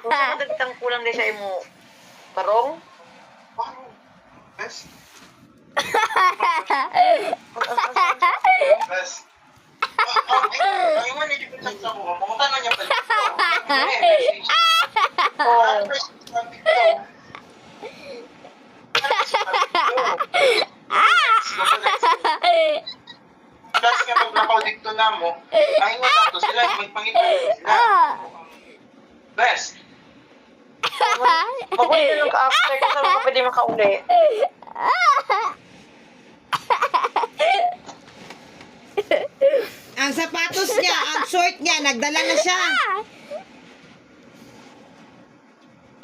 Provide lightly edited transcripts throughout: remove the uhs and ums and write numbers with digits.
Kung saan nagtang kulang din sa imo, barong? Parang, best. Best. Ay, mo na dito sa ko. Mamutan na niya pala. Oh. Plus nga pag nakaudikto na mo, ang ingon na to, sila magpangita sila. Best. Magulit na lang ka-after kasi mo pwede makauli. Ang sapatos niya, ang short niya, nagdala na siya.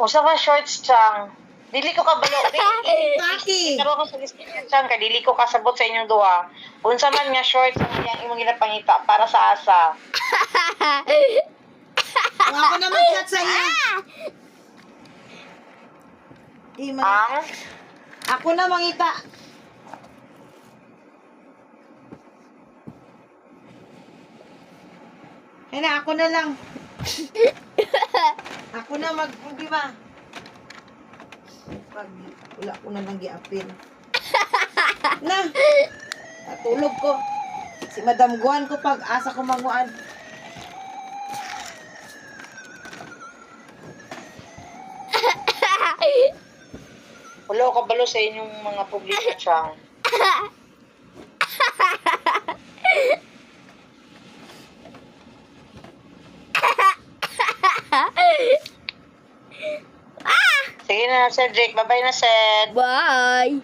Usa ka shorts, Chang. Dili ko kabalo. Paki. Pero ako sa listing niya, Chang, kay dili ko kasabot sa inyong duha. Unsa man nga shorts ang iyang imong ginapangita para sa asa. Ako na mag-chat sa iya. Ang? Ako na mangita. Kaya na, ako na lang. Ako na di ba? Pag wala ko na lang giapin. Na, natulog ko. Si Madam Guan ko pag asa ko manguan. Wala ko kabalo sa inyong mga publiko, Chang. Sige na, Sir Jake. Bye-bye na, Sir. Bye.